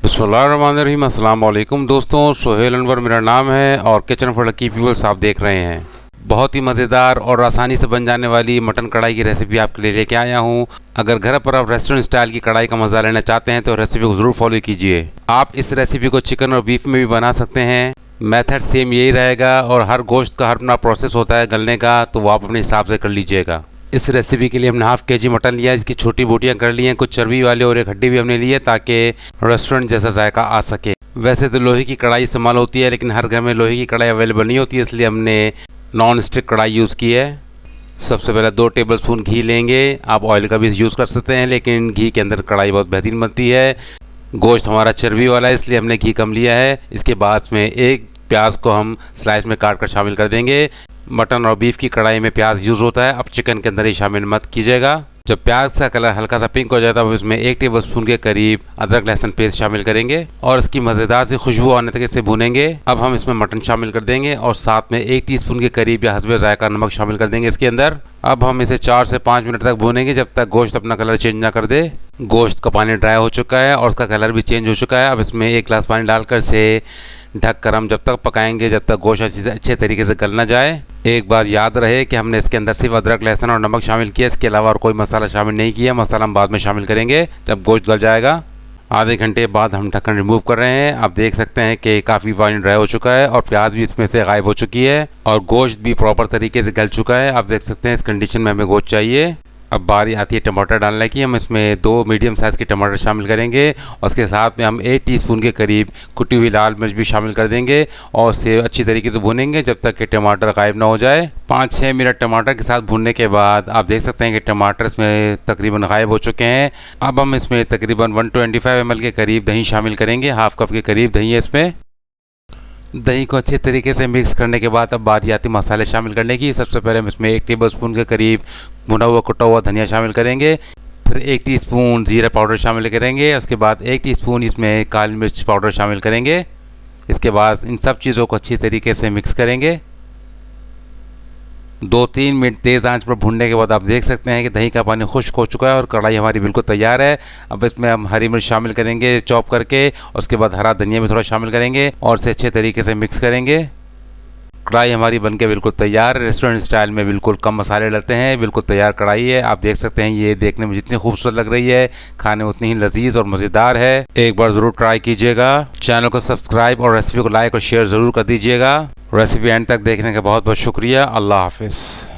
बिस्मिल्लाहिर्रहमानिर्रहीम। अस्सलाम वालेकुम दोस्तों, सोहेल अनवर मेरा नाम है और किचन फॉर लकी पीपल्स आप देख रहे हैं। बहुत ही मज़ेदार और आसानी से बन जाने वाली मटन कढ़ाई की रेसिपी आपके लिए लेके आया हूँ। अगर घर पर आप रेस्टोरेंट स्टाइल की कढ़ाई का मज़ा लेना चाहते हैं तो रेसिपी को ज़रूर फॉलो कीजिए। आप इस रेसिपी को चिकन और बीफ में भी बना सकते हैं। मेथड सेम यही रहेगा और हर गोश्त का हर अपना प्रोसेस होता है गलने का, तो वो आप अपने हिसाब से कर लीजिएगा। इस रेसिपी के लिए हमने हाफ़ के जी मटन लिया, इसकी छोटी बोटियां कर ली हैं, कुछ चर्बी वाले और एक हड्डी भी हमने ली है ताकि रेस्टोरेंट जैसा जायका आ सके। वैसे तो लोहे की कढ़ाई इस्तेमाल होती है, लेकिन हर घर में लोहे की कढ़ाई अवेलेबल नहीं होती है, इसलिए हमने नॉन स्टिक कढ़ाई यूज़ की है। सबसे पहले 2 टेबलस्पून घी लेंगे। आप ऑयल का भी यूज़ कर सकते हैं, लेकिन घी के अंदर कढ़ाई बहुत बेहतरीन बनती है। गोश्त हमारा चर्बी वाला है, इसलिए हमने घी कम लिया है। इसके बाद में एक प्याज को हम स्लाइस में काट कर शामिल कर देंगे। मटन और बीफ की कढ़ाई में प्याज यूज़ होता है, अब चिकन के अंदर ही शामिल मत कीजिएगा। जब प्याज का कलर हल्का सा पिंक हो जाता है, अब इसमें 1 टेबलस्पून के करीब अदरक लहसुन पेस्ट शामिल करेंगे और इसकी मज़ेदार सी खुशबू आने तक इसे भूनेंगे। अब हम इसमें मटन शामिल कर देंगे और साथ में 1 टीस्पून के करीब या हस्बे जायका नमक शामिल कर देंगे इसके अंदर। अब हम इसे 4 से 5 मिनट तक भूनेंगे, जब तक गोश्त अपना कलर चेंज ना कर दे। गोश्त का पानी ड्राई हो चुका है और उसका कलर भी चेंज हो चुका है। अब इसमें 1 गिलास पानी डालकर से ढक कर हम जब तक पकाएंगे जब तक गोश्त अच्छे तरीके से गल ना जाए। एक बात याद रहे कि हमने इसके अंदर सिर्फ अदरक लहसुन और नमक शामिल किया, इसके अलावा और कोई मसाला शामिल नहीं किया। मसाला हम बाद में शामिल करेंगे जब गोश्त गल जाएगा। आधे घंटे बाद हम ढक्कन रिमूव कर रहे हैं। आप देख सकते हैं कि काफ़ी पानी ड्राई हो चुका है और प्याज भी इसमें से गायब हो चुकी है और गोश्त भी प्रॉपर तरीके से गल चुका है। आप देख सकते हैं इस कंडीशन में हमें गोश्त चाहिए। अब बारी आती है टमाटर डालने की। हम इसमें 2 मीडियम साइज़ के टमाटर शामिल करेंगे और उसके साथ में हम 1 टीस्पून के करीब कुटी हुई लाल मिर्च भी शामिल कर देंगे और इसे अच्छी तरीके से भूनेंगे जब तक कि टमाटर गायब ना हो जाए। 5-6 मिनट टमाटर के साथ भूनने के बाद आप देख सकते हैं कि टमाटर इसमें तकरीबन गायब हो चुके हैं। अब हम इसमें तकरीबन 125 ml के करीब दही शामिल करेंगे। हाफ़ कप के करीब दही है इसमें। दही को अच्छे तरीके से मिक्स करने के बाद अब बारी आती मसाले शामिल करने की। सबसे पहले हम इसमें 1 टेबलस्पून के करीब भुना हुआ कुटा हुआ धनिया शामिल करेंगे। फिर 1 टीस्पून जीरा पाउडर शामिल करेंगे। उसके बाद 1 टीस्पून इसमें काली मिर्च पाउडर शामिल करेंगे। इसके बाद इन सब चीज़ों को अच्छी तरीके से मिक्स करेंगे। 2-3 मिनट तेज़ आंच पर भूनने के बाद आप देख सकते हैं कि दही का पानी खुश्क हो चुका है और कढ़ाई हमारी बिल्कुल तैयार है। अब इसमें हम हरी मिर्च शामिल करेंगे चॉप करके, उसके बाद हरा धनिया भी थोड़ा शामिल करेंगे और इसे अच्छे तरीके से मिक्स करेंगे। कढ़ाई हमारी बनके बिल्कुल तैयार है। रेस्टोरेंट स्टाइल में बिल्कुल कम मसाले डलते हैं, बिल्कुल तैयार कढ़ाई है। आप देख सकते हैं ये देखने में जितनी खूबसूरत लग रही है, खाने में उतनी ही लजीज और मज़ेदार है। एक बार ज़रूर ट्राई कीजिएगा। चैनल को सब्सक्राइब और रेसिपी को लाइक और शेयर ज़रूर कर दीजिएगा। रेसिपी एंड तक देखने का बहुत बहुत शुक्रिया। अल्लाह हाफिज़।